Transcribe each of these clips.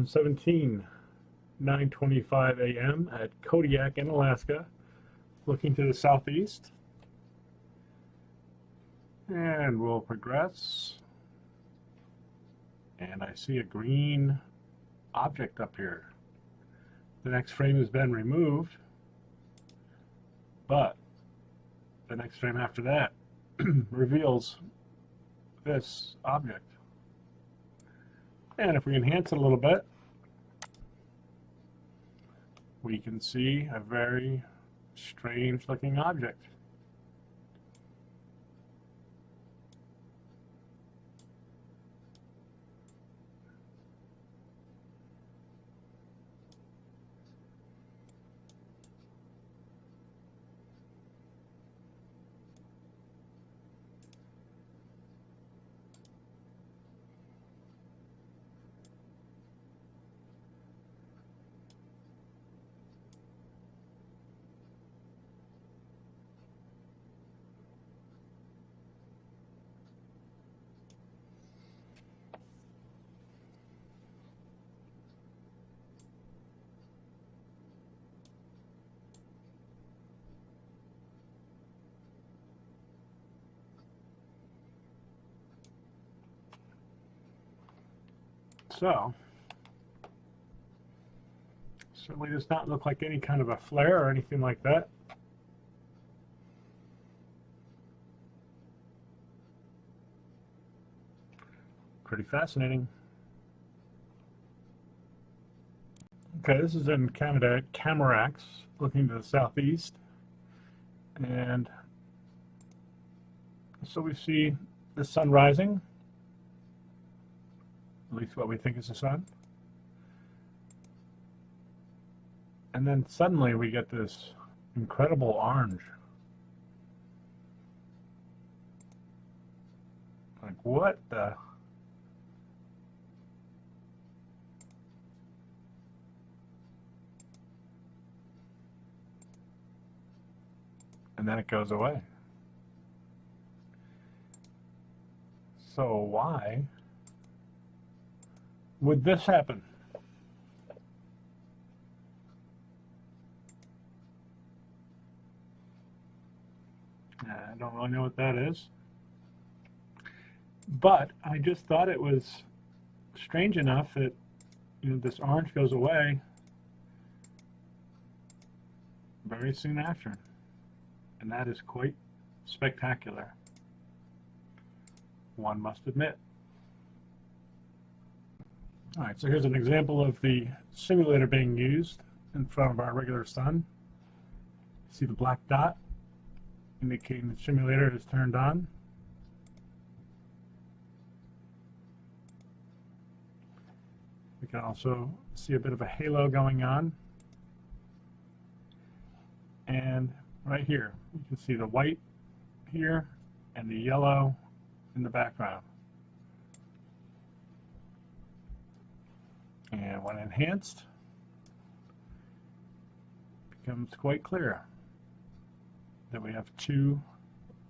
17, 9:25 a.m. at Kodiak in Alaska, looking to the southeast. And we'll progress. And I see a green object up here. The next frame has been removed, but the next frame after that reveals this object. And if we enhance it a little bit, we can see a very strange looking object. So, certainly does not look like any kind of a flare or anything like that. Pretty fascinating. Okay, this is in Canada at Camarax, looking to the southeast. And so we see the sun rising, at least what we think is the sun. And then suddenly we get this incredible orange. Like, what the? And then it goes away. So why would this happen? I don't really know what that is. But I just thought it was strange enough that, you know, this orange goes away very soon after. And that is quite spectacular, one must admit. All right, so here's an example of the simulator being used in front of our regular sun. See the black dot indicating the simulator is turned on. We can also see a bit of a halo going on. And right here, you can see the white here and the yellow in the background. And when enhanced, it becomes quite clear that we have two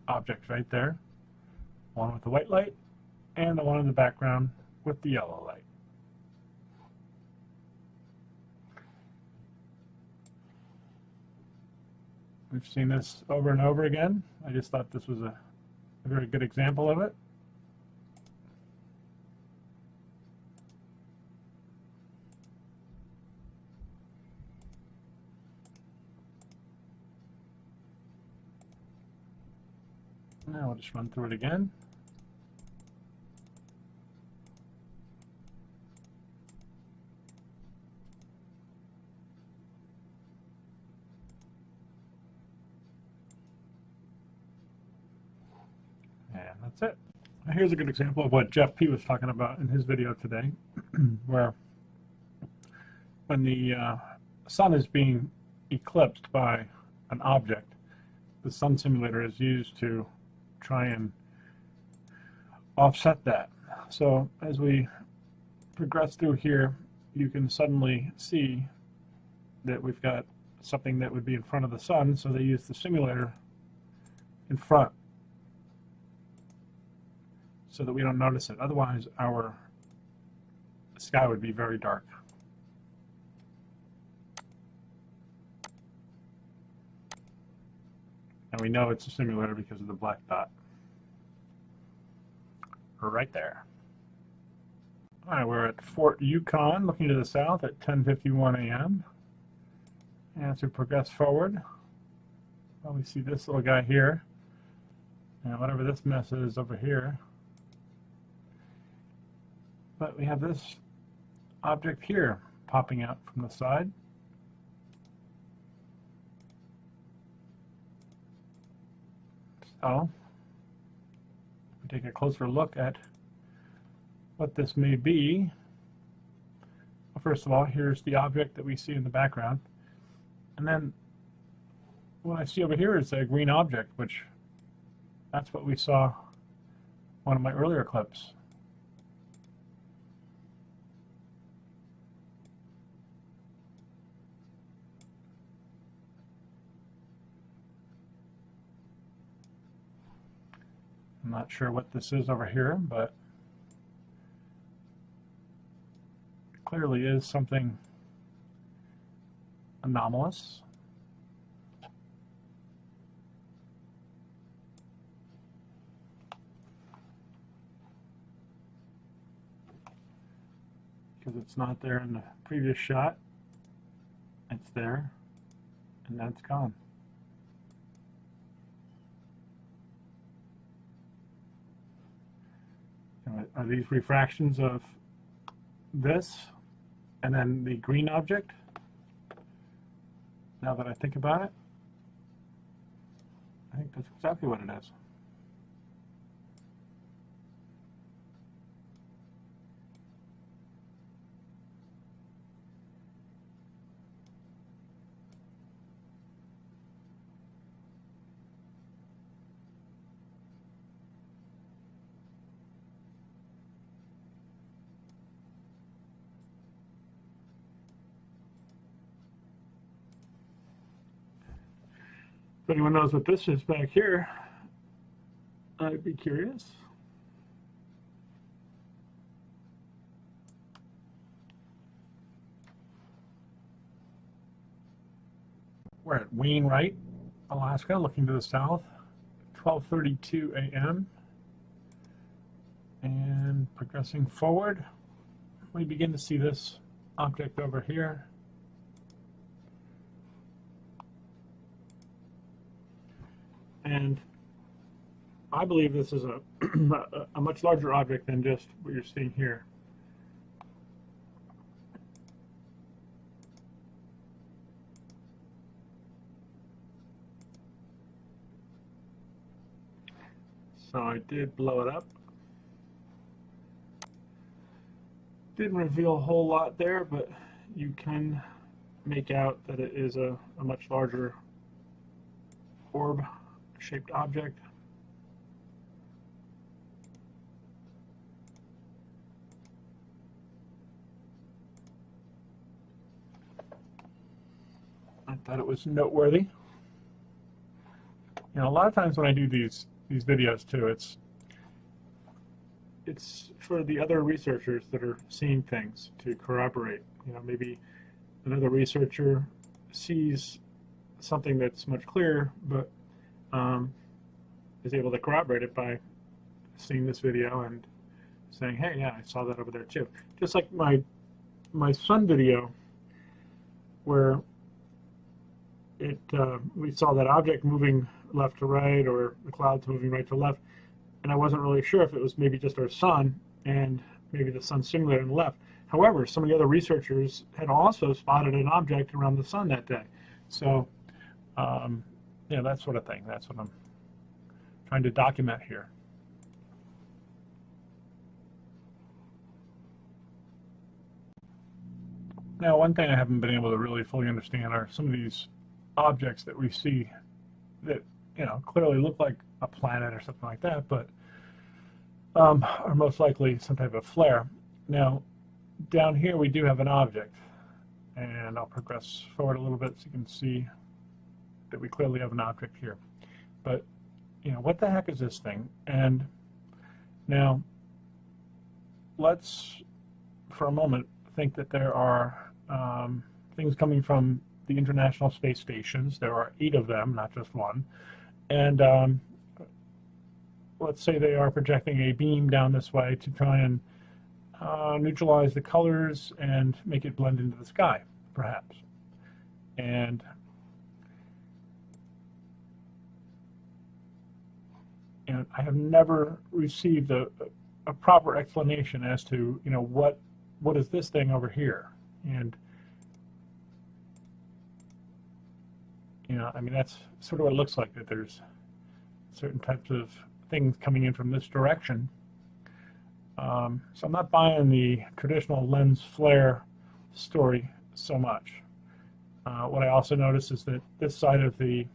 objects right there, one with the white light and the one in the background with the yellow light. We've seen this over and over again. I just thought this was a very good example of it. Now we'll just run through it again. And that's it. Now here's a good example of what Jeff P. was talking about in his video today, where when the sun is being eclipsed by an object, the sun simulator is used to try and offset that. So as we progress through here, you can suddenly see that we've got something that would be in front of the sun, so they use the simulator in front so that we don't notice it. Otherwise, our sky would be very dark. And we know it's a simulator because of the black dot. We're right there. All right, we're at Fort Yukon, looking to the south at 10:51 a.m. And as we progress forward, well, we see this little guy here, and whatever this mess is over here. But we have this object here popping out from the side. So, if we take a closer look at what this may be, well, first of all, here's the object that we see in the background. And then what I see over here is a green object, which that's what we saw in one of my earlier clips. I'm not sure what this is over here, but it clearly is something anomalous. Because it's not there in the previous shot. It's there, and then it's gone. Are these refractions of this and then the green object? Now that I think about it, I think that's exactly what it is. If anyone knows what this is back here, I'd be curious. We're at Wainwright, Alaska, looking to the south, 12:32 a.m. And progressing forward, we begin to see this object over here. And I believe this is a much larger object than just what you're seeing here. So I did blow it up. Didn't reveal a whole lot there, but you can make out that it is a much larger orb-shaped object. I thought it was noteworthy. You know, a lot of times when I do these videos too, it's for the other researchers that are seeing things to corroborate. You know, maybe another researcher sees something that's much clearer, but is able to corroborate it by seeing this video and saying, hey, yeah, I saw that over there too. Just like my sun video, where we saw that object moving left to right, or the clouds moving right to left, and I wasn't really sure if it was maybe just our sun and maybe the sun simulator on the left. However, some of the other researchers had also spotted an object around the sun that day. So, yeah, that sort of thing. That's what I'm trying to document here. Now, one thing I haven't been able to really fully understand are some of these objects that we see that, you know, clearly look like a planet or something like that, but are most likely some type of flare. Now, down here we do have an object, and I'll progress forward a little bit so you can see that we clearly have an object here. But, you know, what the heck is this thing? And now, let's for a moment, think that there are things coming from the International Space Stations. There are 8 of them, not just one. And let's say they are projecting a beam down this way to try and neutralize the colors and make it blend into the sky, perhaps. And I have never received a proper explanation as to, what is this thing over here? And, I mean, that's sort of what it looks like, that there's certain types of things coming in from this direction. So I'm not buying the traditional lens flare story so much. What I also notice is that this side of the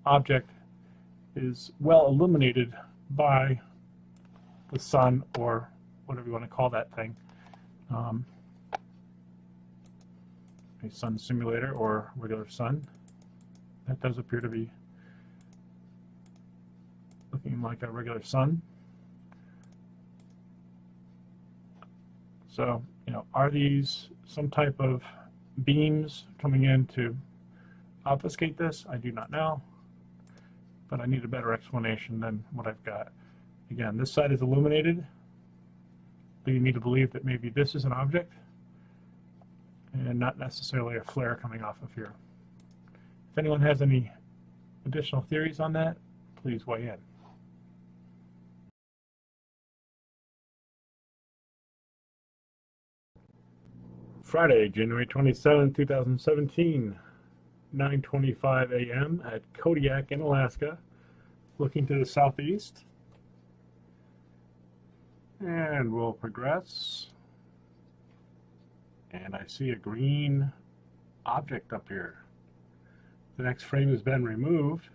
object is well illuminated by the sun, or whatever you want to call that thing. A sun simulator or regular sun. That does appear to be looking like a regular sun. So, are these some type of beams coming in to obfuscate this? I do not know, but I need a better explanation than what I've got. Again, this side is illuminated, leading me to believe that maybe this is an object and not necessarily a flare coming off of here. If anyone has any additional theories on that, please weigh in. Friday, January 27, 2017, 9:25 a.m. at Kodiak in Alaska, looking to the southeast. And we'll progress. And I see a green object up here. The next frame has been removed,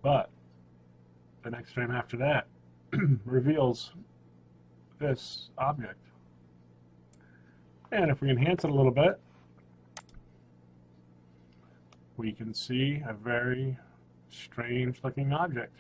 but the next frame after that reveals this object. And if we enhance it a little bit, we can see a very strange looking object.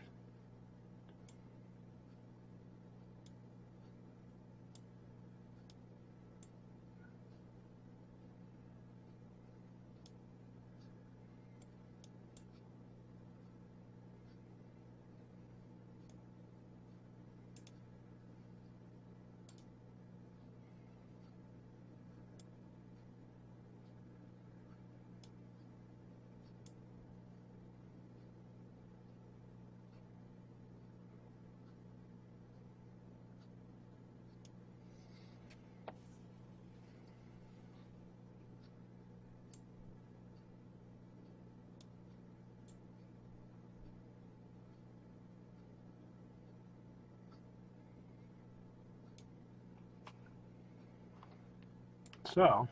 So,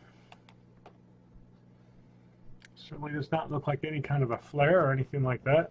certainly does not look like any kind of a flare or anything like that.